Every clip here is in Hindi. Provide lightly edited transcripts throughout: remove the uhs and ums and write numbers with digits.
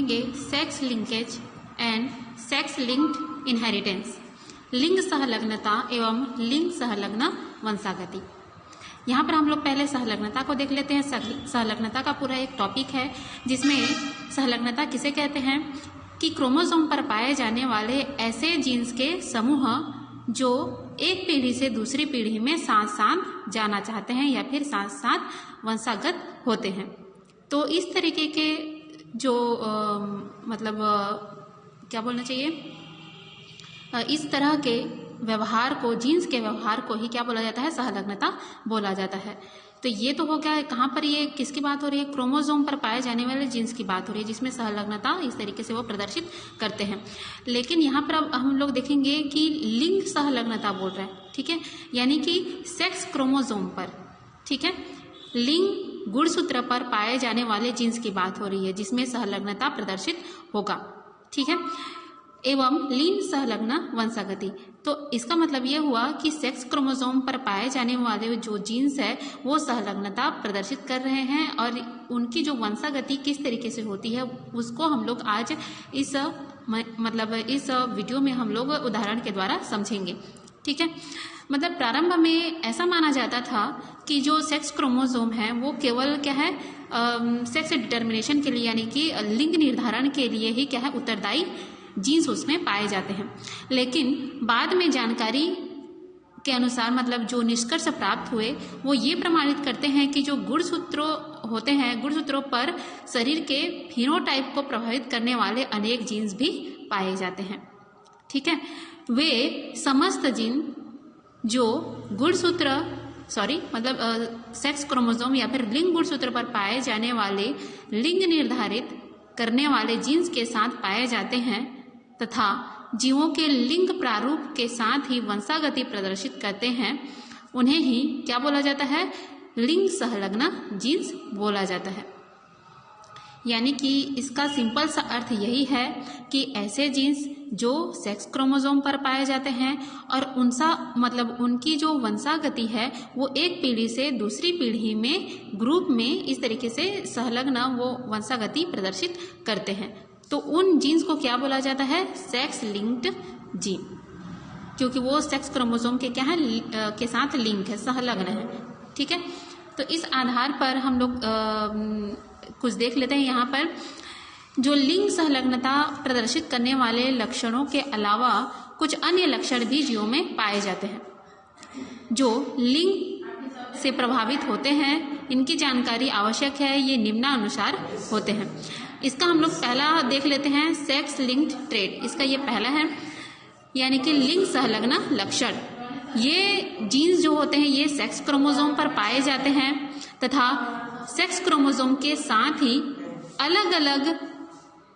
देखेंगे sex linkage and sex linked inheritance, लिंग सहलग्नता एवं लिंग संलग्न वंशागति। यहाँ पर हम लोग पहले सहलग्नता को देख लेते हैं। सहलग्नता का पूरा एक टॉपिक है जिसमें सहलग्नता किसे कहते हैं कि क्रोमोसोम पर पाए जाने वाले ऐसे जीन्स के समूह जो एक पीढ़ी से दूसरी पीढ़ी में साथ साथ जाना चाहते हैं या फिर साथ साथ वंशागत होते हैं। तो इस तरीके के जो क्या बोलना चाहिए, इस तरह के व्यवहार को, जीन्स के व्यवहार को ही क्या बोला जाता है, सहलग्नता बोला जाता है। तो ये तो हो गया, कहाँ पर ये किसकी बात हो रही है, क्रोमोसोम पर पाए जाने वाले जीन्स की बात हो रही है जिसमें सहलग्नता इस तरीके से वो प्रदर्शित करते हैं। लेकिन यहाँ पर अब हम लोग देखेंगे कि लिंग सहलग्नता बोल रहा है, ठीक है, यानी कि सेक्स क्रोमोसोम पर, ठीक है, लिंग गुणसूत्र पर पाए जाने वाले जीन्स की बात हो रही है जिसमें सहलग्नता प्रदर्शित होगा, ठीक है, एवं लिंग संलग्न वंशागति। तो इसका मतलब ये हुआ कि सेक्स क्रोमोसोम पर पाए जाने वाले जो जीन्स है वो सहलग्नता प्रदर्शित कर रहे हैं और उनकी जो वंशागति किस तरीके से होती है उसको हम लोग आज इस वीडियो में हम लोग उदाहरण के द्वारा समझेंगे, ठीक है। मतलब प्रारंभ में ऐसा माना जाता था कि जो सेक्स क्रोमोसोम है वो केवल क्या है, सेक्स डिटर्मिनेशन के लिए यानी कि लिंग निर्धारण के लिए ही क्या है उत्तरदायी जीन्स उसमें पाए जाते हैं। लेकिन बाद में जानकारी के अनुसार मतलब जो निष्कर्ष प्राप्त हुए वो ये प्रमाणित करते हैं कि जो गुणसूत्रों होते हैं, गुणसूत्रों पर शरीर के फिनोटाइप को प्रभावित करने वाले अनेक जीन्स भी पाए जाते हैं, ठीक है। वे समस्त जीन जो गुणसूत्र सेक्स क्रोमोसोम या फिर लिंग गुणसूत्र पर पाए जाने वाले लिंग निर्धारित करने वाले जीन्स के साथ पाए जाते हैं तथा जीवों के लिंग प्रारूप के साथ ही वंशागति प्रदर्शित करते हैं, उन्हें ही क्या बोला जाता है, लिंग संलग्न जीन्स बोला जाता है। यानी कि इसका सिंपल सा अर्थ यही है कि ऐसे जीन्स जो सेक्स क्रोमोसोम पर पाए जाते हैं और उनकी जो वंशागति है वो एक पीढ़ी से दूसरी पीढ़ी में ग्रुप में इस तरीके से संलग्न वो वंशागति प्रदर्शित करते हैं। तो उन जीन्स को क्या बोला जाता है, सेक्स लिंक्ड जीन, क्योंकि वो सेक्स क्रोमोसोम के क्या है, के साथ लिंक है, संलग्न है, ठीक है। तो इस आधार पर हम लोग कुछ देख लेते हैं। यहाँ पर जो लिंग संलग्नता प्रदर्शित करने वाले लक्षणों के अलावा कुछ अन्य लक्षण भी जीवों में पाए जाते हैं जो लिंग से प्रभावित होते हैं। इनकी जानकारी आवश्यक है, ये निम्नानुसार होते हैं। इसका हम लोग पहला देख लेते हैं, सेक्स लिंक्ड ट्रेट। इसका ये पहला है, यानी कि लिंग संलग्न लक्षण। ये जीन्स जो होते हैं ये सेक्स क्रोमोसोम पर पाए जाते हैं तथा सेक्स क्रोमोसोम के साथ ही अलग अलग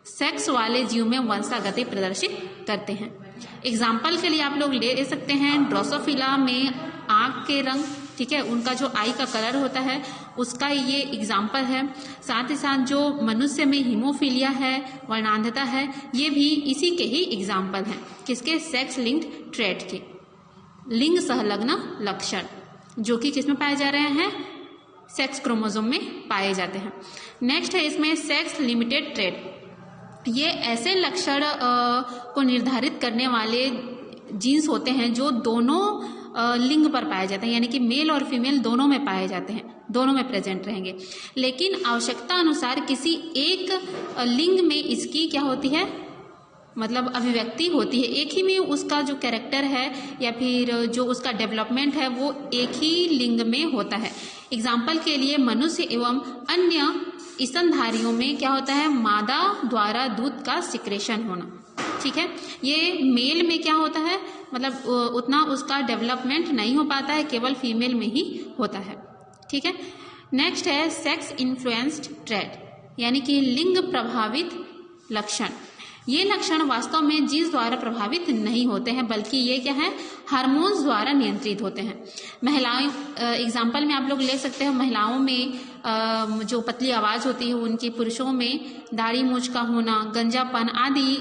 सेक्स वाले जीव में वंशागति प्रदर्शित करते हैं। एग्जाम्पल के लिए आप लोग ले सकते हैं ड्रोसोफिला में आँख के रंग, ठीक है, उनका जो आई का कलर होता है उसका ये एग्जाम्पल है। साथ ही साथ जो मनुष्य में हीमोफीलिया है, वर्णांधता है, ये भी इसी के ही एग्जाम्पल हैं। किसके, सेक्स लिंक्ड ट्रेट के, लिंग संलग्न लक्षण जो कि किसमें पाए जा रहे हैं, सेक्स क्रोमोसोम में पाए जाते हैं। नेक्स्ट है इसमें सेक्स लिमिटेड ट्रेट। ये ऐसे लक्षण को निर्धारित करने वाले जीन्स होते हैं जो दोनों लिंग पर पाए जाते हैं, यानी कि मेल और फीमेल दोनों में पाए जाते हैं, दोनों में प्रेजेंट रहेंगे। लेकिन आवश्यकता अनुसार किसी एक लिंग में इसकी क्या होती है, मतलब अभिव्यक्ति होती है, एक ही में उसका जो कैरेक्टर है या फिर जो उसका डेवलपमेंट है वो एक ही लिंग में होता है। एग्जाम्पल के लिए मनुष्य एवं अन्य स्तनधारियों में क्या होता है, मादा द्वारा दूध का सिक्रेशन होना, ठीक है। ये मेल में क्या होता है, मतलब उतना उसका डेवलपमेंट नहीं हो पाता है, केवल फीमेल में ही होता है, ठीक है। नेक्स्ट है सेक्स इन्फ्लुएंस्ड ट्रेट, यानी कि लिंग प्रभावित लक्षण। ये लक्षण वास्तव में जीन्स द्वारा प्रभावित नहीं होते हैं बल्कि ये क्या है, हार्मोन्स द्वारा नियंत्रित होते हैं। महिलाएं, एग्जाम्पल में आप लोग ले सकते हो, महिलाओं में जो पतली आवाज़ होती है उनकी, पुरुषों में दाढ़ी मूंछ का होना, गंजापन आदि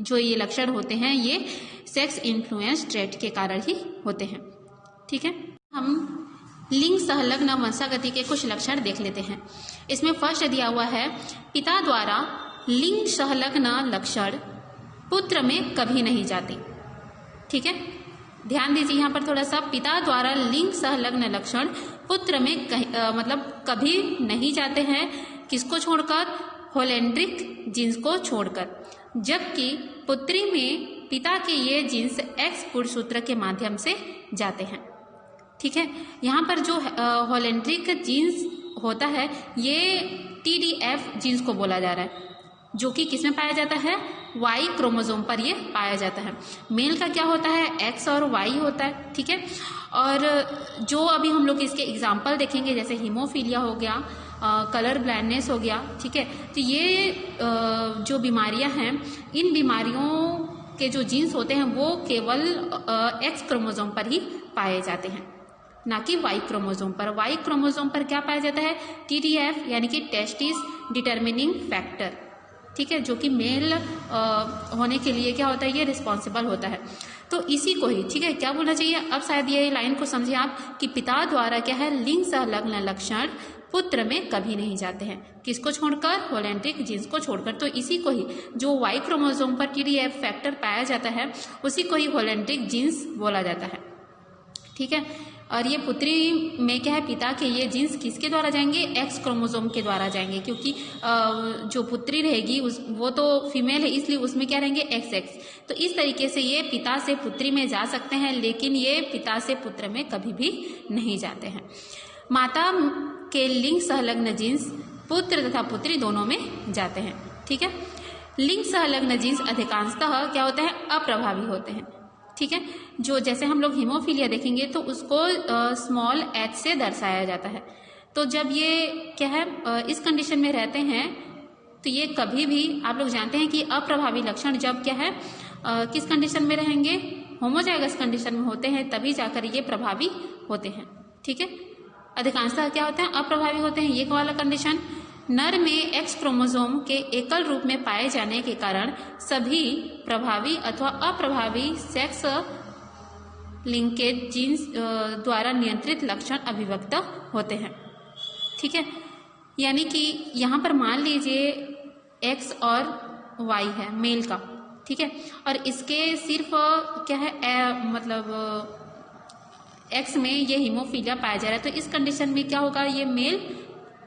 जो ये लक्षण होते हैं ये सेक्स इन्फ्लुएंस ट्रेट के कारण ही होते हैं, ठीक है। हम लिंग संलग्न वंशागति के कुछ लक्षण देख लेते हैं। इसमें फर्स्ट दिया हुआ है, पिता द्वारा लिंग संलग्न लक्षण पुत्र में कभी नहीं जाते। ठीक है, ध्यान दीजिए यहाँ पर थोड़ा सा, पिता द्वारा लिंग संलग्न लक्षण पुत्र में मतलब कभी नहीं जाते हैं, किसको छोड़कर? होलेंड्रिक जीन्स को छोड़कर, जबकि पुत्री में पिता के ये जीन्स एक्स गुणसूत्र के माध्यम से जाते हैं। ठीक है, यहाँ पर जो होलेंड्रिक जीन्स होता है ये TDF जीन्स को बोला जा रहा है, जो कि किसमें पाया जाता है? Y क्रोमोसोम पर ये पाया जाता है। मेल का क्या होता है? X और Y होता है। ठीक है, और जो अभी हम लोग इसके एग्जाम्पल देखेंगे, जैसे हीमोफीलिया हो गया, कलर ब्लाइंडनेस हो गया। ठीक है, तो ये जो बीमारियां हैं, इन बीमारियों के जो जीन्स होते हैं वो केवल X क्रोमोसोम पर ही पाए जाते हैं, ना कि Y क्रोमोसोम पर। Y क्रोमोसोम पर क्या पाया जाता है? TDF यानी कि टेस्टिस डिटरमिनिंग फैक्टर। ठीक है, जो कि मेल होने के लिए क्या होता है? ये रिस्पॉन्सिबल होता है। तो इसी को ही, ठीक है, क्या बोलना चाहिए? अब शायद ये लाइन को समझिए आप कि पिता द्वारा क्या है? लिंग संलग्न लक्षण पुत्र में कभी नहीं जाते हैं, किसको छोड़कर? होलेंड्रिक जीन्स को छोड़कर। तो इसी को ही जो Y क्रोमोसोम पर TDF फैक्टर पाया जाता है उसी को ही होलेंड्रिक जीन्स बोला जाता है। ठीक है, और ये पुत्री में क्या है? पिता के ये जीन्स किसके द्वारा जाएंगे? X क्रोमोसोम के द्वारा जाएंगे, क्योंकि जो पुत्री रहेगी वो तो फीमेल है, इसलिए उसमें क्या रहेंगे? XX। तो इस तरीके से ये पिता से पुत्री में जा सकते हैं, लेकिन ये पिता से पुत्र में कभी भी नहीं जाते हैं। माता के लिंग संलग्न जीन्स पुत्र तथा पुत्री दोनों में जाते हैं। ठीक है, लिंग संलग्न जीन्स अधिकांशतः क्या होते हैं? अप्रभावी होते हैं। ठीक है, जो जैसे हम लोग हीमोफीलिया देखेंगे तो उसको स्मॉल h से दर्शाया जाता है। तो जब ये क्या है इस कंडीशन में रहते हैं तो ये कभी भी, आप लोग जानते हैं कि अप्रभावी लक्षण जब क्या है किस कंडीशन में रहेंगे? होमोजाइगस कंडीशन में होते हैं, तभी जाकर ये प्रभावी होते हैं। ठीक है, अधिकांशतः क्या होते हैं? अप्रभावी होते हैं। ये वाला कंडीशन नर में X क्रोमोसोम के एकल रूप में पाए जाने के कारण सभी प्रभावी अथवा अप्रभावी सेक्स लिंकेज जीन्स द्वारा नियंत्रित लक्षण अभिव्यक्त होते हैं। ठीक है, यानी कि यहाँ पर मान लीजिए X और Y है मेल का। ठीक है, और इसके सिर्फ क्या है मतलब X में ये हीमोफीलिया पाया जा रहा है, तो इस कंडीशन में क्या होगा? ये मेल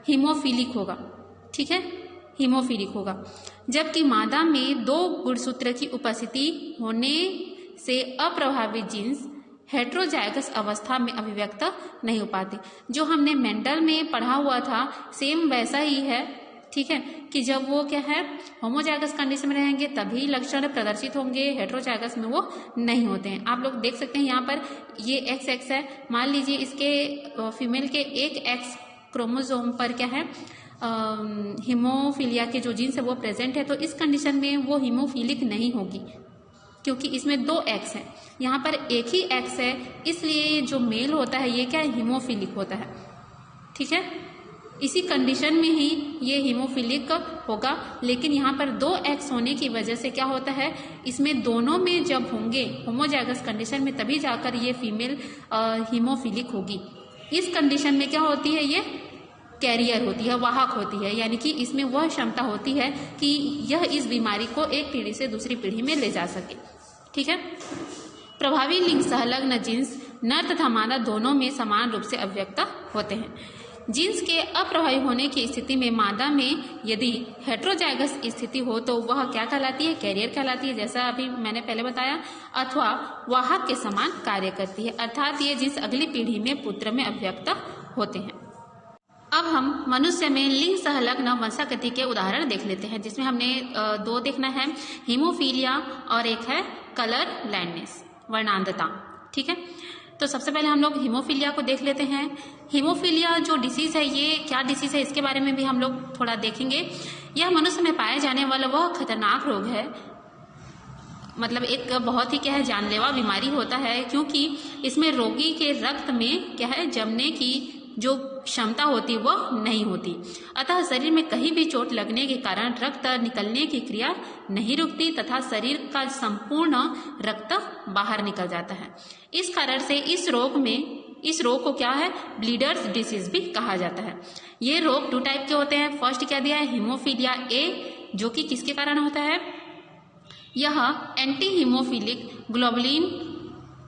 हीमोफीलिक होगा। ठीक है, हीमोफीलिक होगा, जबकि मादा में 2 गुणसूत्र की उपस्थिति होने से अप्रभावित जीन्स हेट्रोजाइगस अवस्था में अभिव्यक्त नहीं हो पाते। जो हमने मेंडल में पढ़ा हुआ था सेम वैसा ही है। ठीक है, कि जब वो क्या है होमोजाइगस कंडीशन में रहेंगे तभी लक्षण प्रदर्शित होंगे, हेट्रोजाइगस में वो नहीं होते हैं। आप लोग देख सकते हैं यहाँ पर ये XX है, मान लीजिए इसके फीमेल के एक X क्रोमोसोम पर क्या है हीमोफीलिया के जो जीन्स है वो प्रेजेंट है, तो इस कंडीशन में वो हीमोफीलिक नहीं होगी, क्योंकि इसमें 2 X है, यहाँ पर एक ही X है, इसलिए जो मेल होता है ये क्या है? हीमोफीलिक होता है। ठीक है, इसी कंडीशन में ही ये हीमोफीलिक होगा, लेकिन यहाँ पर 2 X होने की वजह से क्या होता है? इसमें दोनों में जब होंगे होमोजाइगस कंडीशन में तभी जाकर ये फीमेल हीमोफीलिक होगी। इस कंडीशन में क्या होती है? ये कैरियर होती है, वाहक होती है, यानी कि इसमें वह क्षमता होती है कि यह इस बीमारी को एक पीढ़ी से दूसरी पीढ़ी में ले जा सके। ठीक है, प्रभावी लिंग संलग्न जीन्स नर तथा मादा दोनों में समान रूप से अभिव्यक्त होते हैं। जीन्स के अप्रभावी होने की स्थिति में मादा में यदि हेट्रोजाइगस स्थिति हो तो वह क्या कहलाती है? कैरियर कहलाती है, जैसा अभी मैंने पहले बताया, अथवा वाहक के समान कार्य करती है, अर्थात ये जीन्स अगली पीढ़ी में पुत्र में अभिव्यक्त होते हैं। अब हम मनुष्य में लिंग संलग्न वंशागति के उदाहरण देख लेते हैं, जिसमें हमने 2 देखना है, हीमोफीलिया और एक है कलर ब्लाइंडनेस, वर्णांधता। ठीक है, तो सबसे पहले हम लोग हीमोफीलिया को देख लेते हैं। हीमोफीलिया जो डिसीज है ये क्या डिसीज है इसके बारे में भी हम लोग थोड़ा देखेंगे। यह मनुष्य में पाए जाने वाला वह खतरनाक रोग है, मतलब एक बहुत ही क्या है जानलेवा बीमारी होता है, क्योंकि इसमें रोगी के रक्त में क्या है जमने की जो क्षमता होती वह नहीं होती, अतः शरीर में कहीं भी चोट लगने के कारण रक्त निकलने की क्रिया नहीं रुकती तथा शरीर का संपूर्ण रक्त बाहर निकल जाता है। इस कारण से इस रोग को क्या है ब्लीडर्स डिसीज भी कहा जाता है। ये रोग 2 टाइप के होते हैं। फर्स्ट क्या दिया है हीमोफीलिया ए, जो कि किसके कारण होता है, यह एंटी हीमोफिलिक ग्लोबुलिन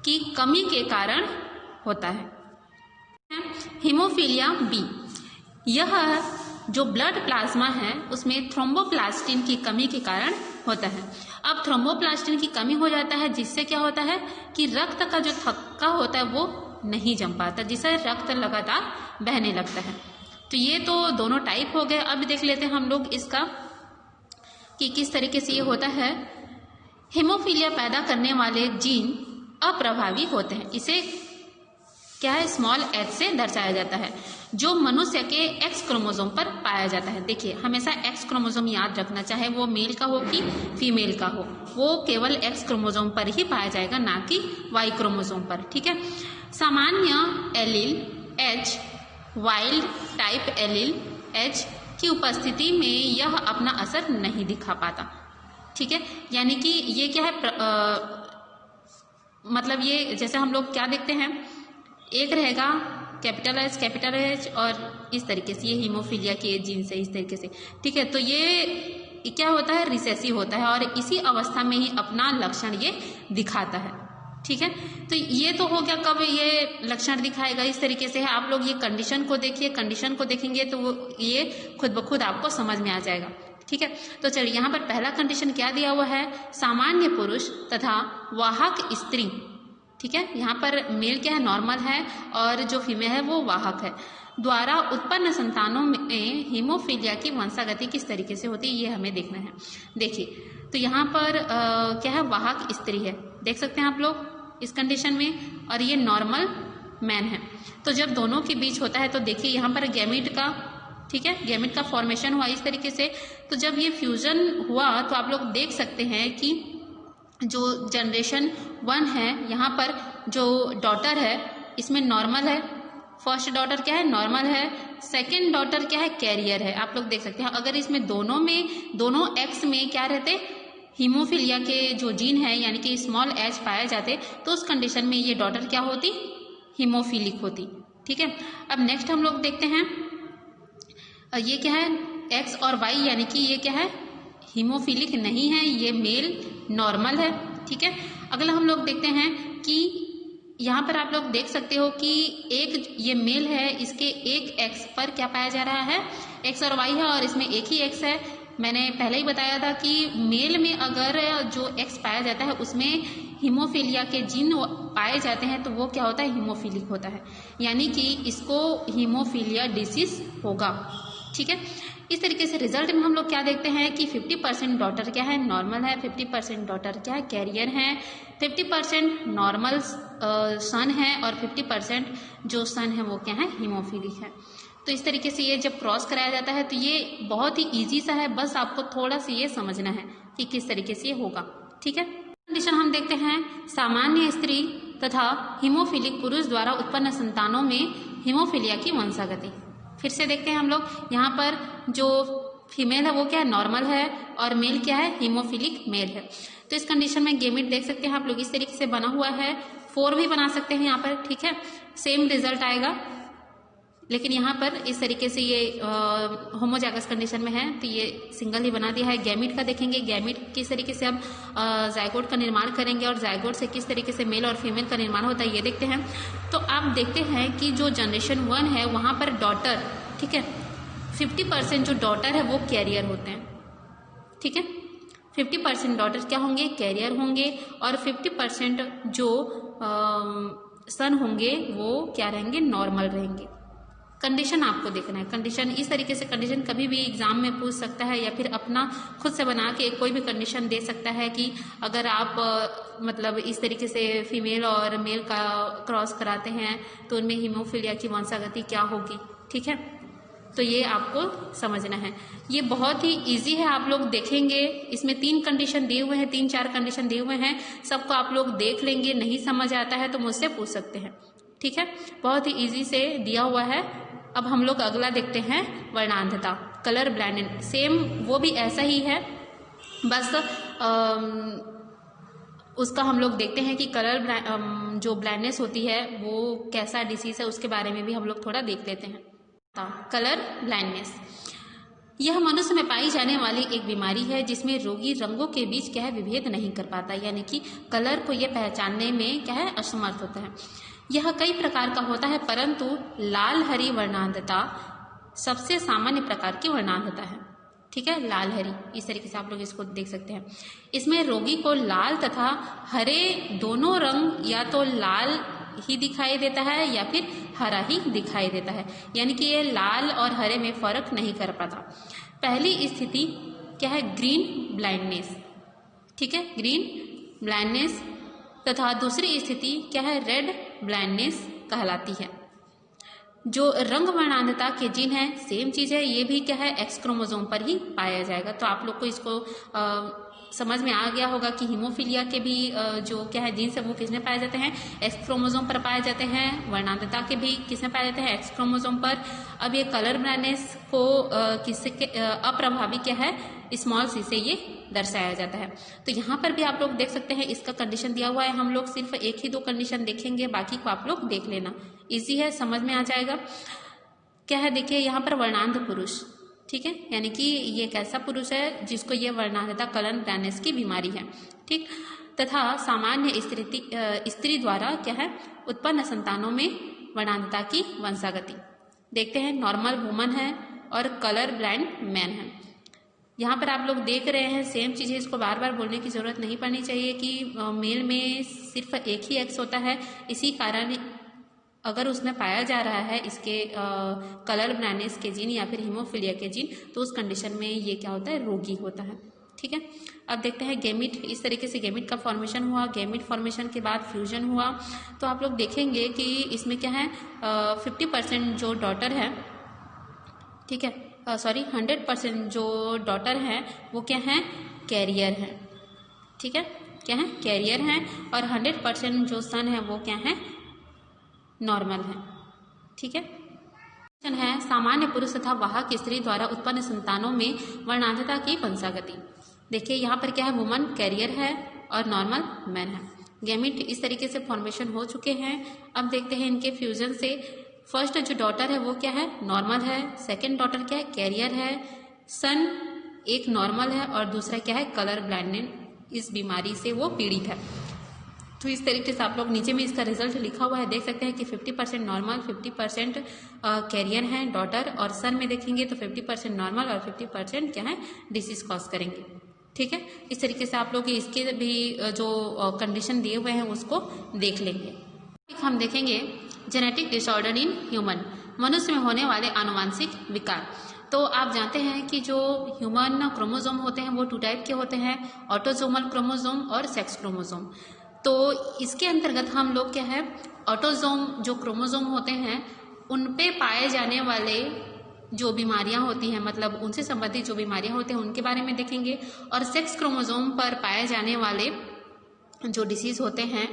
की कमी के कारण होता है। हीमोफीलिया बी, यह जो ब्लड प्लाज्मा है उसमें थ्रोम्बोप्लास्टिन की कमी के कारण होता है। अब थ्रोम्बोप्लास्टिन की कमी हो जाता है जिससे क्या होता है कि रक्त का जो थक्का होता है वो नहीं जम पाता, जिससे रक्त लगातार बहने लगता है। तो ये तो दोनों टाइप हो गए। अब देख लेते हैं हम लोग इसका कि किस तरीके से ये होता है। हीमोफीलिया पैदा करने वाले जीन अप्रभावी होते हैं। इसे क्या है, स्मॉल एच से दर्शाया जाता है, जो मनुष्य के एक्स क्रोमोसोम पर पाया जाता है। देखिए हमेशा एक्स क्रोमोसोम याद रखना, चाहे वो मेल का हो कि फीमेल का हो, वो केवल एक्स क्रोमोसोम पर ही पाया जाएगा, ना कि वाई क्रोमोसोम पर। ठीक है। सामान्य allele H, wild type allele H की उपस्थिति में यह अपना असर नहीं दिखा पाता। ठीक है, यानी कि ये क्या है, मतलब ये जैसे हम लोग क्या देखते हैं, एक रहेगा कैपिटल एच और इस तरीके से ये हीमोफीलिया के जीन से इस तरीके से। ठीक है, तो ये क्या होता है, रिसेसिव होता है और इसी अवस्था में ही अपना लक्षण ये दिखाता है। ठीक है, तो ये तो हो गया कब ये लक्षण दिखाएगा, इस तरीके से है। आप लोग ये कंडीशन को देखिए, कंडीशन को देखेंगे तो ये खुद ब खुद आपको समझ में आ जाएगा। ठीक है, तो चलिए यहाँ पर पहला कंडीशन क्या दिया हुआ है, सामान्य पुरुष तथा वाहक स्त्री। ठीक है, यहाँ पर मेल क्या है, नॉर्मल है, और जो फीमेल है वो वाहक है, द्वारा उत्पन्न संतानों में हीमोफीलिया की वंशागति किस तरीके से होती है ये हमें देखना है। देखिए तो यहाँ पर क्या है, वाहक स्त्री है, देख सकते हैं आप लोग इस कंडीशन में, और ये नॉर्मल मैन है। तो जब दोनों के बीच होता है तो देखिए यहाँ पर गैमीट का, ठीक है, गैमीट का फॉर्मेशन हुआ इस तरीके से। तो जब ये फ्यूजन हुआ तो आप लोग देख सकते हैं कि जो जनरेशन 1 है, यहाँ पर जो डॉटर है इसमें नॉर्मल है, फर्स्ट डॉटर क्या है, नॉर्मल है, सेकंड डॉटर क्या है, कैरियर है। आप लोग देख सकते हैं अगर इसमें दोनों एक्स में क्या रहते, हीमोफीलिया के जो जीन है यानी कि स्मॉल एच पाए जाते, तो उस कंडीशन में ये डॉटर क्या होती, हीमोफीलिक होती। ठीक है, अब नेक्स्ट हम लोग देखते हैं, ये क्या है, एक्स और वाई, यानी कि ये क्या है, हीमोफीलिक नहीं है, ये मेल नॉर्मल है। ठीक है, अगला हम लोग देखते हैं कि यहाँ पर आप लोग देख सकते हो कि एक ये मेल है, इसके एक एक्स पर क्या पाया जा रहा है, एक्स और वाई है, और इसमें एक ही एक्स है। मैंने पहले ही बताया था कि मेल में अगर जो एक्स पाया जाता है उसमें हीमोफीलिया के जीन पाए जाते हैं तो वो क्या होता है, हीमोफीलिक होता है, यानी कि इसको हीमोफीलिया डिसीज होगा। ठीक है, इस तरीके से रिजल्ट में हम लोग क्या देखते हैं कि 50% डॉटर क्या है, नॉर्मल है, 50% डॉटर क्या है, कैरियर है, 50% नॉर्मल सन है, और 50% जो सन है वो क्या है, हीमोफीलिक है। तो इस तरीके से ये जब क्रॉस कराया जाता है तो ये बहुत ही इजी सा है, बस आपको थोड़ा सा ये समझना है कि किस तरीके से ये होगा। ठीक है, कंडीशन हम देखते हैं, सामान्य स्त्री तथा हीमोफीलिक पुरुष द्वारा उत्पन्न संतानों में हीमोफीलिया की वंशागति। फिर से देखते हैं हम लोग, यहाँ पर जो फीमेल है वो क्या है, नॉर्मल है, और मेल क्या है, हीमोफीलिक मेल है। तो इस कंडीशन में गेमिट देख सकते हैं आप लोग इस तरीके से बना हुआ है, 4 भी बना सकते हैं यहाँ पर। ठीक है, सेम रिजल्ट आएगा, लेकिन यहाँ पर इस तरीके से ये होमोजाइगस कंडीशन में है तो ये सिंगल ही बना दिया है। गैमीट का देखेंगे, गैमीट किस तरीके से हम जायगोट का निर्माण करेंगे और जायगोट से किस तरीके से मेल और फीमेल का निर्माण होता है ये देखते हैं। तो आप देखते हैं कि जो जनरेशन 1 है वहाँ पर डॉटर, ठीक है, 50% जो डॉटर है वो कैरियर होते हैं। ठीक है, 50% डॉटर क्या होंगे, कैरियर होंगे, और 50% जो सन होंगे वो क्या रहेंगे, नॉर्मल रहेंगे। कंडीशन आपको देखना है, कंडीशन इस तरीके से, कंडीशन कभी भी एग्जाम में पूछ सकता है या फिर अपना खुद से बना के कोई भी कंडीशन दे सकता है कि अगर आप मतलब इस तरीके से फीमेल और मेल का क्रॉस कराते हैं तो उनमें हीमोफीलिया की वंशागति क्या होगी। ठीक है, तो ये आपको समझना है, ये बहुत ही इजी है। आप लोग देखेंगे इसमें 3 कंडीशन दिए हुए हैं, 3-4 कंडीशन दिए हुए हैं, सबको आप लोग देख लेंगे। नहीं समझ आता है तो मुझसे पूछ सकते हैं। ठीक है, बहुत ही इजी से दिया हुआ है। अब हम लोग अगला देखते हैं, वर्णांधता, कलर ब्लाइंडनेस। सेम वो भी ऐसा ही है, बस उसका हम लोग देखते हैं कि कलर जो ब्लाइंडनेस होती है वो कैसा डिसीज है, उसके बारे में भी हम लोग थोड़ा देख लेते हैं। कलर ब्लाइंडनेस, यह मनुष्य में पाई जाने वाली एक बीमारी है जिसमें रोगी रंगों के बीच क्या है विभेद नहीं कर पाता, यानी कि कलर को यह पहचानने में क्या है असमर्थ होता है। यह कई प्रकार का होता है, परंतु लाल हरी वर्णांधता सबसे सामान्य प्रकार की वर्णांधता है। ठीक है, लाल हरी, इस तरीके से आप लोग इसको देख सकते हैं। इसमें रोगी को लाल तथा हरे दोनों रंग या तो लाल ही दिखाई देता है या फिर हरा ही दिखाई देता है, यानी कि ये लाल और हरे में फर्क नहीं कर पाता। पहली स्थिति क्या है, ग्रीन ब्लाइंडनेस। ठीक है, ग्रीन ब्लाइंडनेस, तथा दूसरी स्थिति क्या है, रेड ब्लाइंडनेस कहलाती है। जो रंग वर्णांधता के जीन है सेम चीज है, ये भी क्या है एक्स क्रोमोसोम पर ही पाया जाएगा। तो आप लोग को इसको समझ में आ गया होगा कि हीमोफीलिया के भी जो क्या है जीन्स है वो किसमें पाए जाते हैं, एक्स क्रोमोसोम पर पाए जाते हैं। वर्णांधता के भी किसमें पाए जाते हैं, एक्स क्रोमोसोम पर। अब ये कलर ब्लाइंडनेस को किससे अप्रभावी क्या है, स्मॉल सी से ये दर्शाया जाता है। तो यहाँ पर भी आप लोग देख सकते हैं इसका कंडीशन दिया हुआ है। हम लोग सिर्फ एक ही दो कंडीशन देखेंगे, बाकी को आप लोग देख लेना, इजी है, समझ में आ जाएगा। क्या है, देखिए यहाँ पर वर्णांध पुरुष, ठीक है, यानी कि ये एक ऐसा पुरुष है जिसको ये वर्णांधता कलर ब्लाइंडनेस की बीमारी है। ठीक, तथा सामान्य स्त्री द्वारा क्या है उत्पन्न संतानों में वर्णांधता की वंशागति देखते हैं। नॉर्मल वुमन है और कलर ब्लाइंड मैन है। यहाँ पर आप लोग देख रहे हैं सेम चीज़ें, इसको बार बार बोलने की जरूरत नहीं पड़नी चाहिए कि मेल में सिर्फ एक ही एक्स होता है, इसी कारण अगर उसमें पाया जा रहा है इसके कलर ब्लाइंडनेस के जीन या फिर हीमोफीलिया के जीन, तो उस कंडीशन में ये क्या होता है, रोगी होता है। ठीक है, अब देखते हैं गेमिट। इस तरीके से गेमिट का फॉर्मेशन हुआ, गेमिट फॉर्मेशन के बाद फ्यूजन हुआ। तो आप लोग देखेंगे कि इसमें क्या है 50% जो डॉटर है, ठीक है, 100% जो डॉटर है वो क्या है, कैरियर है। ठीक है, क्या है, कैरियर है, और 100% जो सन है वो क्या है, नॉर्मल है। ठीक है, सामान्य पुरुष तथा वाहक स्त्री द्वारा उत्पन्न संतानों में वर्णांधता की वंशागति। देखिए यहाँ पर क्या है, वुमन कैरियर है और नॉर्मल मैन है। गैमिट इस तरीके से फॉर्मेशन हो चुके हैं। अब देखते हैं इनके फ्यूजन से फर्स्ट जो डॉटर है वो क्या है, नॉर्मल है। सेकेंड डॉटर क्या है, कैरियर है। सन एक नॉर्मल है और दूसरा क्या है, कलर ब्लाइंडनेस, इस बीमारी से वो पीड़ित है। तो इस तरीके से आप लोग नीचे में इसका रिजल्ट लिखा हुआ है, देख सकते हैं कि 50% नॉर्मल, 50% कैरियर है डॉटर, और सन में देखेंगे तो 50% नॉर्मल और 50% क्या है, डिसीज कॉज करेंगे। ठीक है, इस तरीके से आप लोग इसके भी जो कंडीशन दिए हुए हैं उसको देख लेंगे। हम देखेंगे जेनेटिक डिसऑर्डर इन ह्यूमन, मनुष्य में होने वाले आनुवांशिक विकार। तो आप जानते हैं कि जो ह्यूमन क्रोमोसोम होते हैं वो 2 टाइप के होते हैं, ऑटोसोमल क्रोमोसोम और सेक्स क्रोमोसोम। तो इसके अंतर्गत हम लोग क्या है, ऑटोसोम जो क्रोमोसोम होते हैं उन पे पाए जाने वाले जो बीमारियां होती हैं, मतलब उनसे संबंधित जो बीमारियां होती हैं उनके बारे में देखेंगे, और सेक्स क्रोमोसोम पर पाए जाने वाले जो डिसीज होते हैं,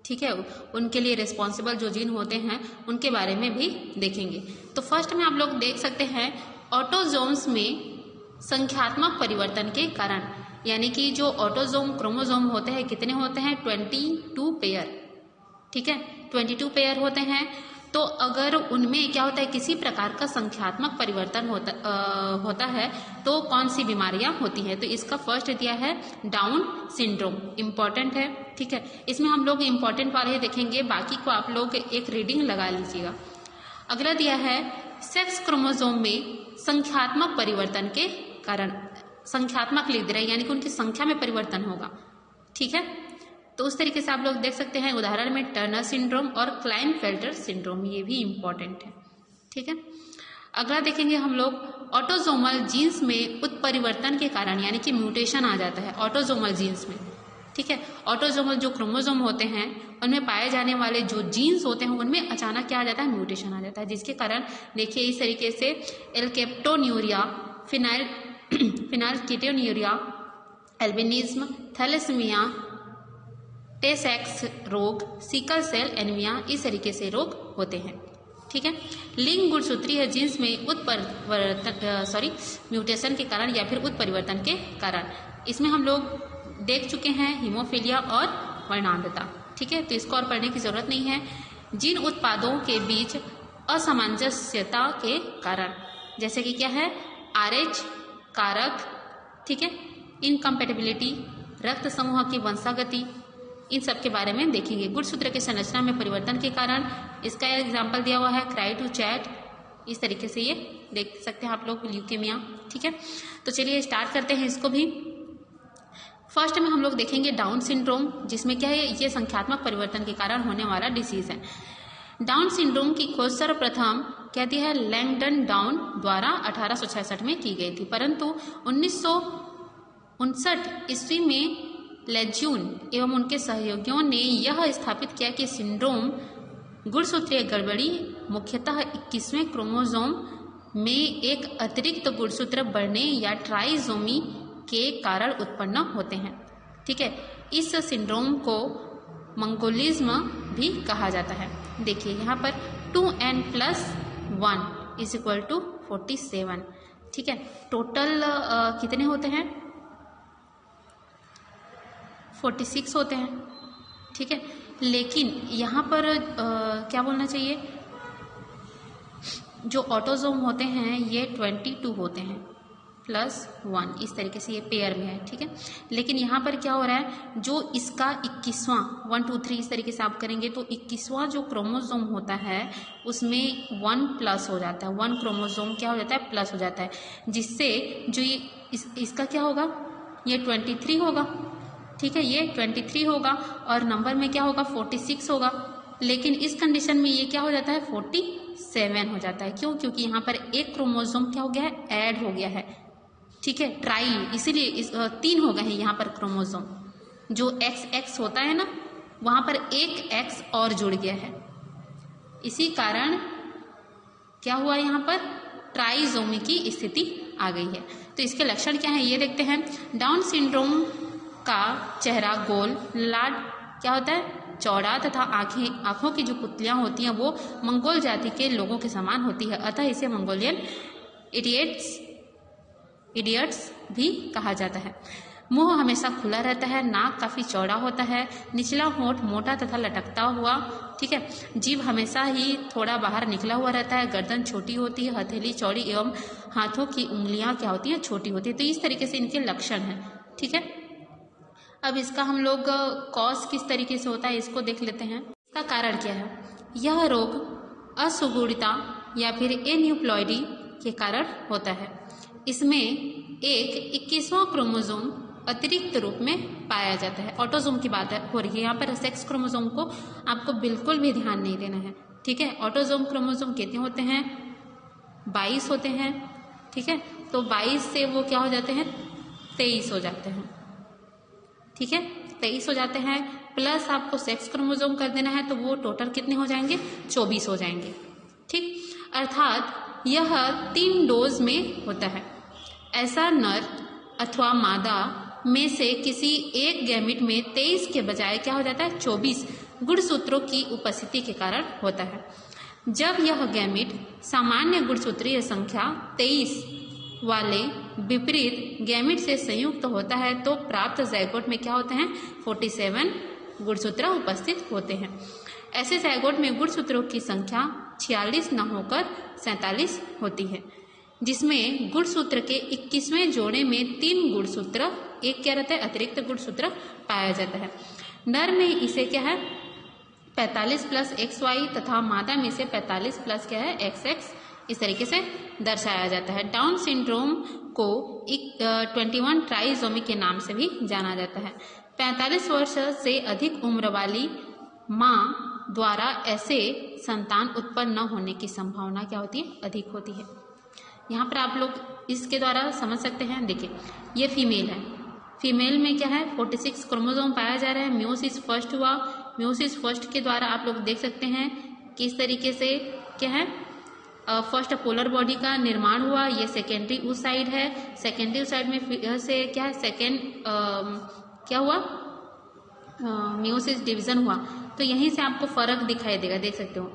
ठीक है, उनके लिए रिस्पॉन्सिबल जो जीन होते हैं उनके बारे में भी देखेंगे। तो फर्स्ट में आप लोग देख सकते हैं ऑटोसोम्स में संख्यात्मक परिवर्तन के कारण, यानी कि जो ऑटोसोम क्रोमोसोम होते हैं कितने होते हैं, 22 पेयर। ठीक है, 22 पेयर होते हैं। तो अगर उनमें क्या होता है, किसी प्रकार का संख्यात्मक परिवर्तन होता है तो कौन सी बीमारियां होती हैं। तो इसका फर्स्ट दिया है डाउन सिंड्रोम, इम्पॉर्टेंट है। ठीक है, इसमें हम लोग इम्पॉर्टेंट वाले ही देखेंगे, बाकी को आप लोग एक रीडिंग लगा लीजिएगा। अगला दिया है सेक्स क्रोमोसोम में संख्यात्मक परिवर्तन के कारण, संख्यात्मक लिख दे रहे हैं यानी कि उनकी संख्या में परिवर्तन होगा। ठीक है, तो उस तरीके से आप लोग देख सकते हैं उदाहरण में टर्नर सिंड्रोम और क्लाइनफेल्टर सिंड्रोम, ये भी इम्पॉर्टेंट है। ठीक है, अगला देखेंगे हम लोग ऑटोसोमल जीन्स में उत्परिवर्तन के कारण, यानी कि म्यूटेशन आ जाता है ऑटोसोमल जीन्स में। ठीक है, ऑटोसोमल जो क्रोमोसोम होते हैं उनमें पाए जाने वाले जो जीन्स होते हैं उनमें अचानक क्या आ जाता है, म्यूटेशन आ जाता है, जिसके कारण देखिए इस तरीके से एल्केप्टोन्यूरिया, फिनाइलकीटोन्यूरिया, एल्बिनिज्म, थैलेसीमिया, टे-सेक्स रोग, सिकल सेल एनीमिया, इस तरीके से रोग होते हैं। ठीक है, लिंग गुणसूत्री है जीन्स में म्यूटेशन के कारण या फिर उत्परिवर्तन के कारण। इसमें हम लोग देख चुके हैं हीमोफीलिया और वर्णांधता। ठीक है, तो इसको और पढ़ने की जरूरत नहीं है। जीन उत्पादों के बीच असामंजस्यता के कारण, जैसे कि क्या है, RH कारक, ठीक है, इनकम्पेटिबिलिटी, रक्त समूह की वंशागति, इन सब के बारे में देखेंगे। गुणसूत्र की संरचना में परिवर्तन के कारण, इसका एग्जाम्पल दिया हुआ है क्राई टू चैट, इस तरीके से ये देख सकते हैं आप लोग, ल्यूकेमिया, ठीक है। तो चलिए स्टार्ट करते हैं इसको भी। फर्स्ट में हम लोग देखेंगे डाउन सिंड्रोम, जिसमें क्या है, ये संख्यात्मक परिवर्तन के कारण होने वाला डिसीज है। डाउन सिंड्रोम की खोज सर्वप्रथम कहती है लैंगडन डाउन द्वारा 1866 में की गई थी, परंतु 1959 ईस्वी में लेज्यून एवं उनके सहयोगियों ने यह स्थापित किया कि सिंड्रोम गुणसूत्रीय गड़बड़ी मुख्यतः 21वें क्रोमोसोम में एक अतिरिक्त गुणसूत्र बढ़ने या ट्राइसोमी के कारण उत्पन्न होते हैं, ठीक है। इस सिंड्रोम को मंगोलिज्म भी कहा जाता है। देखिए यहाँ पर 2n+1 = 47, ठीक है। टोटल कितने होते हैं, 46 होते हैं, ठीक है। लेकिन यहाँ पर क्या बोलना चाहिए, जो ऑटोसोम होते हैं ये 22 होते हैं +1, इस तरीके से ये पेयर में है, ठीक है। लेकिन यहाँ पर क्या हो रहा है, जो इसका 21वां 1 2 3 इस तरीके से आप करेंगे तो 21वां जो क्रोमोसोम होता है उसमें 1+ हो जाता है, 1 क्रोमोसोम क्या हो जाता है, प्लस हो जाता है, जिससे जो ये इसका क्या होगा, ये 23 होगा, ठीक है, ये 23 होगा और नंबर में क्या होगा, 46 होगा। लेकिन इस कंडीशन में ये क्या हो जाता है, 47 हो जाता है। क्यों? क्योंकि यहाँ पर एक क्रोमोसोम क्या हो गया है, ऐड हो गया है, ठीक है, ट्राई, इसीलिए 3 हो गए हैं यहाँ पर क्रोमोसोम। जो XX होता है ना, वहाँ पर एक X और जुड़ गया है, इसी कारण क्या हुआ, यहाँ पर ट्राइसोमी की स्थिति आ गई है। तो इसके लक्षण क्या है ये देखते हैं। डाउन सिंड्रोम का चेहरा गोल, लाड क्या होता है, चौड़ा, तथा आंखों की जो पुतलियां होती हैं वो मंगोल जाति के लोगों के समान होती है, अतः इसे मंगोलियन इडियट्स भी कहा जाता है। मुंह हमेशा खुला रहता है, नाक काफी चौड़ा होता है, निचला होंठ मोटा तथा लटकता हुआ, ठीक है, जीभ हमेशा ही थोड़ा बाहर निकला हुआ रहता है, गर्दन छोटी होती है, हथेली चौड़ी एवं हाथों की उंगलियां क्या होती हैं, छोटी होती है। तो इस तरीके से इनके लक्षण हैं, ठीक है। अब इसका हम लोग कॉज किस तरीके से होता है इसको देख लेते हैं। इसका कारण क्या है, यह रोग असुगुणिता या फिर एन्यूप्लॉइडी के कारण होता है। इसमें एक 21वां क्रोमोसोम अतिरिक्त रूप में पाया जाता है। ऑटोसोम की बात हो रही है यहाँ पर, सेक्स क्रोमोसोम को आपको बिल्कुल भी ध्यान नहीं देना है, ठीक है। ऑटोसोम क्रोमोसोम कितने होते हैं, 22 होते हैं, ठीक है। तो 22 से वो क्या हो जाते हैं, 23 हो जाते हैं, ठीक है, 23 हो जाते हैं, प्लस आपको सेक्स क्रोमोसोम कर देना है तो वो टोटल कितने हो जाएंगे, 24 हो जाएंगे, ठीक। अर्थात यह 3 डोज में होता है। ऐसा नर अथवा मादा में से किसी एक गैमेट में 23 के बजाय क्या हो जाता है, 24 गुणसूत्रों की उपस्थिति के कारण होता है। जब यह गैमेट सामान्य गुणसूत्रीय संख्या 23 वाले विपरीत गैमेट से संयुक्त होता है तो प्राप्त ज़ायगोट में क्या होते हैं, 47 गुणसूत्र उपस्थित होते हैं। ऐसे ज़ायगोट में गुणसूत्रों की संख्या 46 न होकर 47 होती है, जिसमें गुणसूत्र के 21वें जोड़े में 3 गुणसूत्र, एक क्या रहता है, अतिरिक्त गुणसूत्र पाया जाता है। नर में इसे क्या है, 45 + XY तथा मादा में से 45 + क्या है, XX, इस तरीके से दर्शाया जाता है। डाउन सिंड्रोम को 21 ट्राइसोमी के नाम से भी जाना जाता है। 45 वर्ष से अधिक उम्र वाली माँ द्वारा ऐसे संतान उत्पन्न न होने की संभावना क्या होती है, अधिक होती है। यहाँ पर आप लोग इसके द्वारा समझ सकते हैं। देखिए ये फीमेल है, फीमेल में क्या है, 46 क्रोमोसोम पाया जा रहा है। म्यूसिस फर्स्ट हुआ, म्यूसिस फर्स्ट के द्वारा आप लोग देख सकते हैं किस तरीके से क्या है, फर्स्ट पोलर बॉडी का निर्माण हुआ। ये सेकेंडरी उस साइड है, सेकेंडरी उस साइड में से क्या है, सेकेंड क्या हुआ, म्यूसिस डिवीजन हुआ। तो यहीं से आपको फर्क दिखाई देगा, देख सकते हो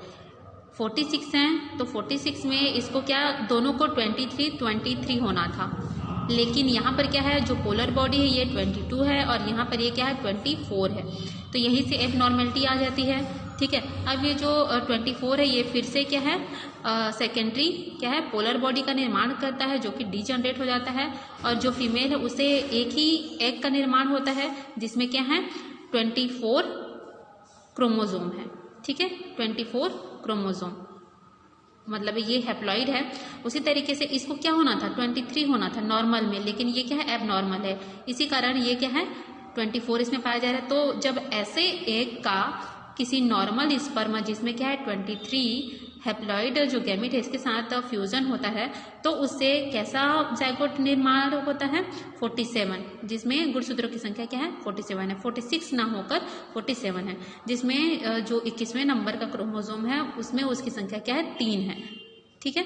46 हैं तो 46 में इसको क्या, दोनों को 23 होना था, लेकिन यहाँ पर क्या है, जो पोलर बॉडी है ये 22 है और यहाँ पर ये क्या है, 24 है। तो यहीं से एबनॉर्मेलिटी आ जाती है, ठीक है। अब ये जो 24 है ये फिर से क्या है, सेकेंडरी क्या है, पोलर बॉडी का निर्माण करता है जो कि डीजनरेट हो जाता है। और जो फीमेल है उसे एक ही एग का निर्माण होता है जिसमें क्या है 24 क्रोमोजोम है। ठीक है, 24 क्रोमोजोम मतलब ये हैप्लॉइड है। उसी तरीके से इसको क्या होना था 23 होना था नॉर्मल में, लेकिन ये क्या है एबनॉर्मल है, इसी कारण ये क्या है 24 इसमें पाया जा रहा है। तो जब ऐसे एग का किसी नॉर्मल स्पर्म जिसमें क्या है 23 हैप्लॉइड जो गैमेट है इसके साथ फ्यूजन होता है तो उससे कैसा जाइगोट निर्माण होता है 47, जिसमें गुणसूत्रों की संख्या क्या है 47 है, 46 ना होकर 47 है, जिसमें जो 21वें नंबर का क्रोमोसोम है उसमें उसकी संख्या क्या है 3 है। ठीक है,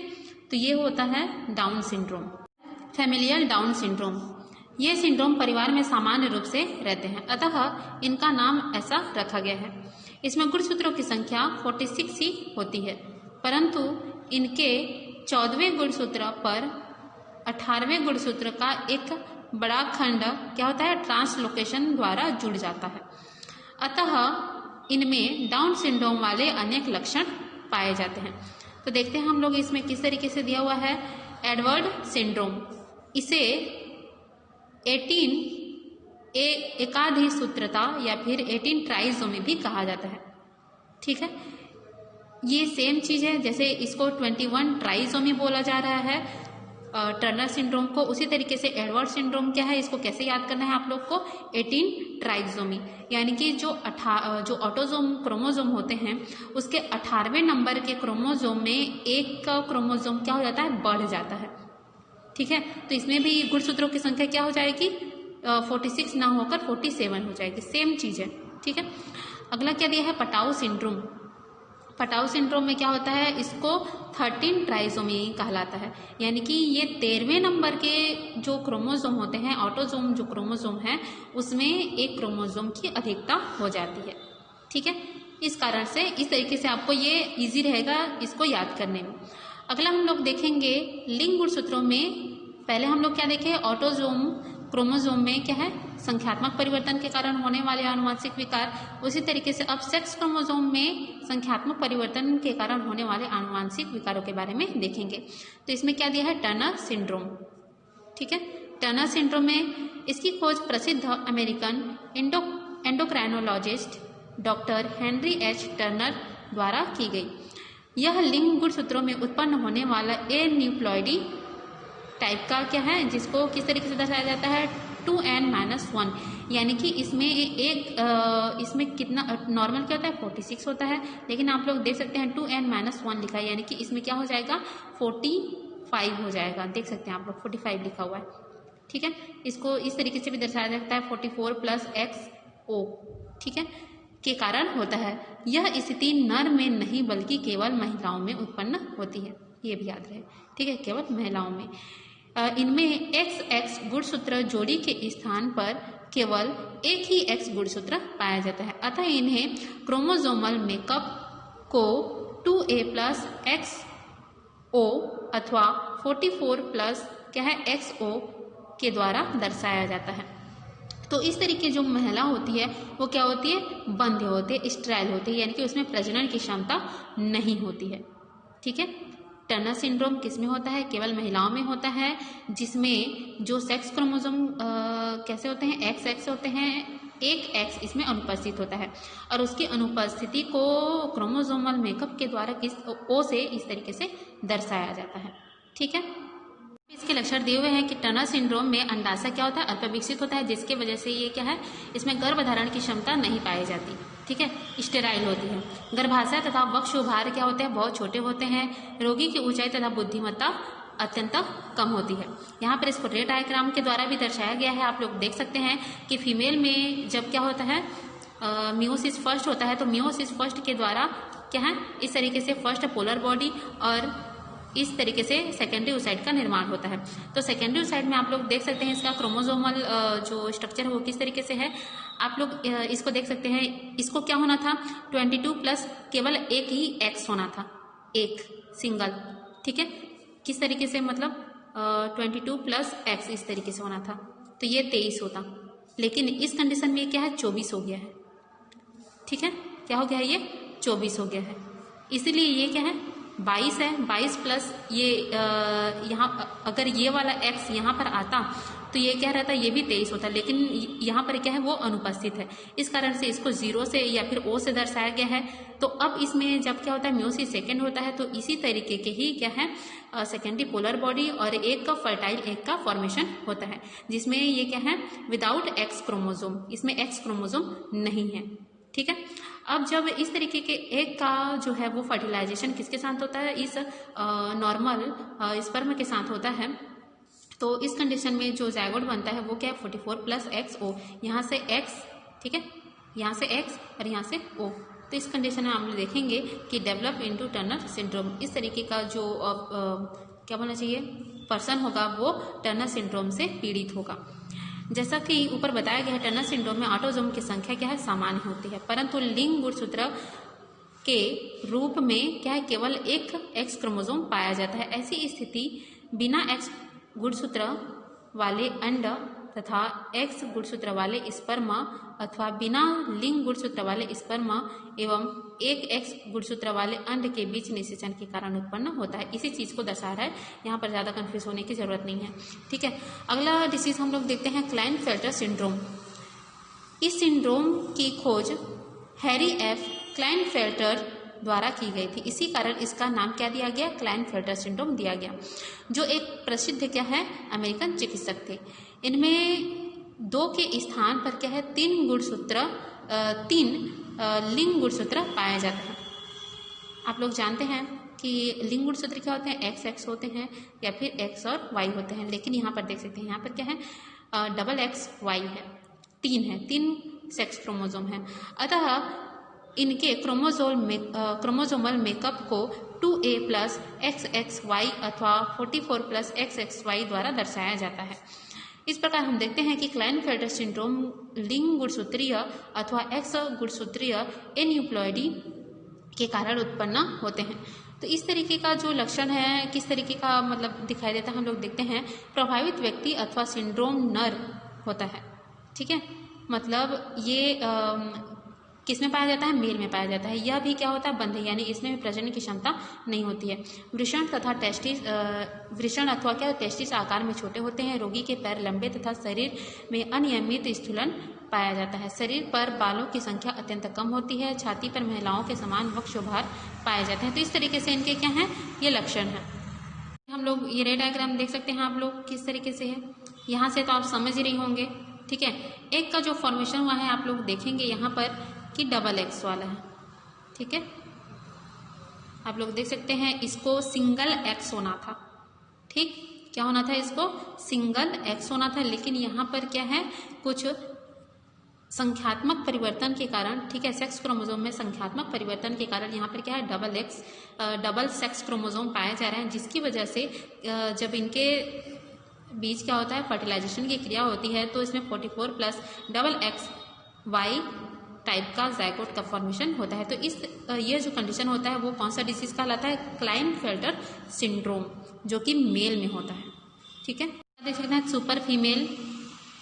तो ये होता है down syndrome. Familial down syndrome, ये सिंड्रोम परिवार में सामान्य रूप से रहते हैं, अतः इनका नाम ऐसा रखा गया है। इसमें गुणसूत्रों की संख्या 46 ही होती है, परंतु इनके 14वें गुणसूत्र पर 18वें गुणसूत्र का एक बड़ा खंड क्या होता है ट्रांसलोकेशन द्वारा जुड़ जाता है, अतः इनमें डाउन सिंड्रोम वाले अनेक लक्षण पाए जाते हैं। तो देखते हैं हम लोग इसमें किस तरीके से दिया हुआ है। एडवर्ड सिंड्रोम, इसे 18 एकाधिसूत्रता या फिर 18 ट्राइसोमी भी कहा जाता है। ठीक है, ये सेम चीज है, जैसे इसको 21 ट्राइसोमी बोला जा रहा है टर्नर सिंड्रोम को, उसी तरीके से एडवर्ड सिंड्रोम क्या है, इसको कैसे याद करना है आप लोग को 18 ट्राइसोमी, यानी कि जो ऑटोजोम क्रोमोजोम होते हैं उसके 18वें नंबर के क्रोमोजोम में एक का क्रोमोजोम क्या हो जाता है बढ़ जाता है। ठीक है, तो इसमें भी गुणसूत्रों की संख्या क्या हो जाएगी 46 ना होकर 47 हो जाएगी, सेम चीज है। ठीक है, अगला क्या दिया है पटाऊ सिंड्रोम। पटाऊ सिंड्रोम में क्या होता है, इसको 13 ट्राइसोमी कहलाता है, यानी कि ये 13वें नंबर के जो क्रोमोजोम होते हैं ऑटोजोम जो क्रोमोजोम है उसमें एक क्रोमोजोम की अधिकता हो जाती है। ठीक है, इस कारण से इस तरीके से आपको ये इजी रहेगा इसको याद करने में। अगला हम लोग देखेंगे लिंग गुणसूत्रों में। पहले हम लोग क्या देखे ऑटोजोम क्रोमोजोम में क्या है संख्यात्मक परिवर्तन के कारण होने वाले आनुवंशिक विकार, उसी तरीके से अब सेक्स क्रोमोजोम में संख्यात्मक परिवर्तन के कारण होने वाले आनुवंशिक विकारों के बारे में देखेंगे। तो इसमें क्या दिया है टर्नर सिंड्रोम। ठीक है, टर्नर सिंड्रोम में इसकी खोज प्रसिद्ध American endocrinologist doctor Henry H Turner द्वारा की गई। यह लिंग गुणसूत्रों में उत्पन्न होने वाला एन्यूप्लॉइडी टाइप का क्या है, जिसको किस तरीके से दर्शाया जाता है 2n-1, यानी कि इसमें इसमें कितना नॉर्मल क्या होता है 46 होता है, लेकिन आप लोग देख सकते हैं 2n-1 लिखा है, यानी कि इसमें क्या हो जाएगा 45 हो जाएगा। देख सकते हैं आप लोग 45 लिखा हुआ है। ठीक है, इसको इस तरीके से भी दर्शाया जाता है 44 + XO। ठीक है, के कारण होता है। यह स्थिति नर में नहीं बल्कि केवल महिलाओं में उत्पन्न होती है, ये भी याद रहे। ठीक है, केवल महिलाओं में। इनमें XX गुणसूत्र जोड़ी के स्थान पर केवल एक ही X गुणसूत्र पाया जाता है, अतः इन्हें क्रोमोसोमल मेकअप को 2A + XO अथवा 44 + क्या है XO के द्वारा दर्शाया जाता है। तो इस तरीके जो महिला होती है वो क्या होती है बंध्य होती है, स्टेराइल होती है, यानी कि उसमें प्रजनन की क्षमता नहीं होती है। ठीक है, टर्नर सिंड्रोम किसमें होता है केवल महिलाओं में होता है, जिसमें जो सेक्स क्रोमोसोम कैसे होते हैं XX होते हैं, एक X इसमें अनुपस्थित होता है और उसकी अनुपस्थिति को क्रोमोसोमल मेकअप के द्वारा किस O से इस तरीके से दर्शाया जाता है। ठीक है, इसके लक्षण दिए हुए हैं कि टर्नर सिंड्रोम में अंडाशय क्या होता है अल्पविकसित होता है, जिसके वजह से ये क्या है इसमें गर्भधारण की क्षमता नहीं पाई जाती। ठीक है, स्टेराइल होती है। गर्भाशय तथा वक्ष उभार क्या होते हैं बहुत छोटे होते हैं। रोगी की ऊंचाई तथा बुद्धिमत्ता अत्यंत कम होती है। यहाँ पर इसको रे डायग्राम के द्वारा भी दर्शाया गया है। आप लोग देख सकते हैं कि फीमेल में जब क्या होता है मियोसिस फर्स्ट होता है, तो मियोसिस फर्स्ट के द्वारा क्या है इस तरीके से फर्स्ट पोलर बॉडी और इस तरीके से सेकेंडरी ओसाइट का निर्माण होता है। तो सेकेंडरी ओसाइट में आप लोग देख सकते हैं इसका क्रोमोसोमल जो स्ट्रक्चर है वो किस तरीके से है। आप लोग इसको देख सकते हैं, इसको क्या होना था 22 प्लस केवल एक ही X होना था, एक सिंगल। ठीक है, किस तरीके से मतलब 22 प्लस X इस तरीके से होना था, तो ये 23 होता, लेकिन इस कंडीशन में क्या है 24 हो गया है। ठीक है, क्या हो गया है ये 24 हो गया है। इसीलिए ये क्या है 22 है, 22 प्लस ये यहाँ अगर ये वाला x यहाँ पर आता तो ये क्या रहता, ये भी 23 होता, लेकिन यहाँ पर क्या है वो अनुपस्थित है। इस कारण से इसको 0 से या फिर O से दर्शाया गया है। तो अब इसमें जब क्या होता है म्यूसी सेकेंड होता है तो इसी तरीके के ही क्या है सेकेंडरी पोलर बॉडी और एक का फर्टाइल एग का फॉर्मेशन होता है, जिसमें ये क्या है विदाउट एक्स क्रोमोजोम, इसमें एक्स क्रोमोजोम नहीं है। ठीक है, अब जब इस तरीके के एग का जो है वो फर्टिलाइजेशन किसके साथ होता है, इस नॉर्मल स्पर्म के साथ होता है। तो इस कंडीशन में जो जायगोट बनता है वो क्या है 44 प्लस एक्स ओ, यहाँ से एक्स, ठीक है, यहाँ से एक्स और यहाँ से ओ। तो इस कंडीशन में हम देखेंगे कि डेवलप इनटू टर्नर सिंड्रोम, इस तरीके का जो क्या बोलना चाहिए पर्सन होगा वो टर्नर सिंड्रोम से पीड़ित होगा। जैसा कि ऊपर बताया गया है टर्नर सिंड्रोम में ऑटोसोम की संख्या क्या है सामान्य होती है, परंतु लिंग गुणसूत्र के रूप में क्या है केवल एक एक्स क्रोमोसोम पाया जाता है। ऐसी स्थिति बिना एक्स गुणसूत्र वाले अंड तथा एक्स गुणसूत्र वाले स्पर्म अथवा बिना लिंग गुणसूत्र वाले स्पर्म एवं एक एक्स गुणसूत्र वाले अंड के बीच निषेचन के कारण उत्पन्न होता है। इसी चीज को दर्शा रहा है, यहाँ पर ज्यादा कंफ्यूज होने की जरूरत नहीं है। ठीक है, अगला डिसीज हम लोग देखते हैं क्लाइनफेल्टर सिंड्रोम। इस सिंड्रोम की खोज हैरी एफ क्लाइनफेल्टर द्वारा की गई थी, इसी कारण इसका नाम क्या दिया गया क्लाइनफेल्टर सिंड्रोम दिया गया, जो एक प्रसिद्ध क्या है अमेरिकन चिकित्सक थे। इनमें 2 के स्थान पर क्या है 3 लिंग गुणसूत्र पाया जाता है। आप लोग जानते हैं कि लिंग गुणसूत्र क्या होते हैं, एक्स एक्स होते हैं या फिर एक्स और वाई होते हैं, लेकिन यहाँ पर देख सकते हैं यहाँ पर क्या है डबल एक्स वाई है, 3 सेक्स क्रोमोसोम है। अतः इनके क्रोमोसोमल मेकअप को 2A प्लस XXY अथवा 44 प्लस XXY द्वारा दर्शाया जाता है। इस प्रकार हम देखते हैं कि क्लाइनफेल्टर सिंड्रोम लिंग गुणसूत्रीय अथवा एक्स गुणसूत्रीय एन्यूप्लॉइडी के कारण उत्पन्न होते हैं। तो इस तरीके का जो लक्षण है किस तरीके का मतलब दिखाई देता है हम लोग देखते हैं, प्रभावित व्यक्ति अथवा सिंड्रोम नर होता है। ठीक है, मतलब ये किसमें पाया जाता है, मेल में पाया जाता है। यह भी क्या होता है बंध, यानी इसमें भी प्रजनन की क्षमता नहीं होती है। वृषण तथा टेस्टिस वृषण अथवा क्या टेस्टिस आकार में छोटे होते हैं। रोगी के पैर लंबे तथा शरीर में अनियमित स्थूलन पाया जाता है। शरीर पर बालों की संख्या अत्यंत कम होती है। छाती पर महिलाओं के समान वक्षोभार पाए जाते हैं। तो इस तरीके से इनके क्या हैं ये लक्षण है। हम लोग ये रे डायग्राम देख सकते हैं आप लोग किस तरीके से है, यहाँ से तो आप समझ ही रही होंगे। ठीक है, एक का जो फॉर्मेशन हुआ है आप लोग देखेंगे यहाँ पर कि डबल एक्स वाला है। ठीक है, आप लोग देख सकते हैं इसको सिंगल एक्स होना था। ठीक, क्या होना था, इसको सिंगल एक्स होना था, लेकिन यहाँ पर क्या है कुछ संख्यात्मक परिवर्तन के कारण, ठीक है, सेक्स क्रोमोसोम में संख्यात्मक परिवर्तन के कारण यहाँ पर क्या है डबल सेक्स क्रोमोसोम पाए जा रहे हैं, जिसकी वजह से जब इनके बीच क्या होता है फर्टिलाइजेशन की क्रिया होती है तो इसमें 44 plus double X Y type का जायगोट का फॉर्मेशन होता है। तो इस ये जो कंडीशन होता है वो कौन सा डिसीज कहलाता है, क्लाइनफेल्टर सिंड्रोम, जो कि मेल में होता है। ठीक है, देख सकते हैं सुपर फीमेल,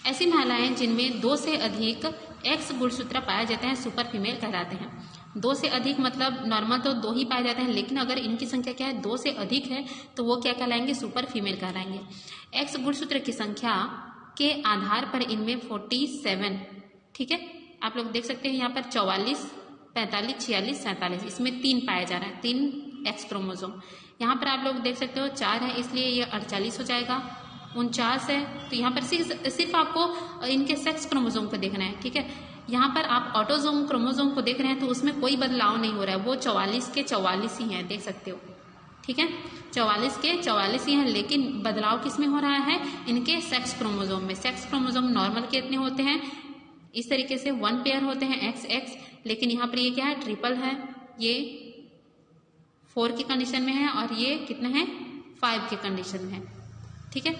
ऐसी महिलाएं जिनमें 2 से अधिक एक्स गुणसूत्र पाए जाते हैं सुपर फीमेल कहलाते हैं। 2 से अधिक मतलब नॉर्मल तो 2 ही पाए जाते हैं, लेकिन अगर इनकी संख्या क्या है 2 से अधिक है तो वो क्या कहलाएंगे, सुपर फीमेल कहलाएंगे। एक्स गुणसूत्र की संख्या के आधार पर इनमें 47, ठीक है, आप लोग देख सकते हैं यहाँ पर 44, 45, 46, 47, इसमें 3 पाए जा रहे हैं, 3 एक्स क्रोमोसोम। यहाँ पर आप लोग देख सकते हो 4 है, इसलिए ये 48 हो जाएगा। 49 है, तो यहाँ पर सिर्फ आपको इनके सेक्स क्रोमोसोम को देखना है। ठीक है, यहाँ पर आप ऑटोसोम क्रोमोसोम को देख रहे हैं तो उसमें कोई बदलाव नहीं हो रहा है, वो 44 के 44 ही हैं, देख सकते हो। ठीक है, 44 के 44 ही हैं, लेकिन बदलाव किस में हो रहा है, इनके सेक्स क्रोमोसोम में। सेक्स क्रोमोसोम नॉर्मल के इतने होते हैं, इस तरीके से 1 पेयर होते हैं एक्स एक्स, लेकिन यहाँ पर ये क्या है ट्रिपल है, ये 4 की कंडीशन में है और ये कितने हैं 5 के कंडीशन में है। ठीक है,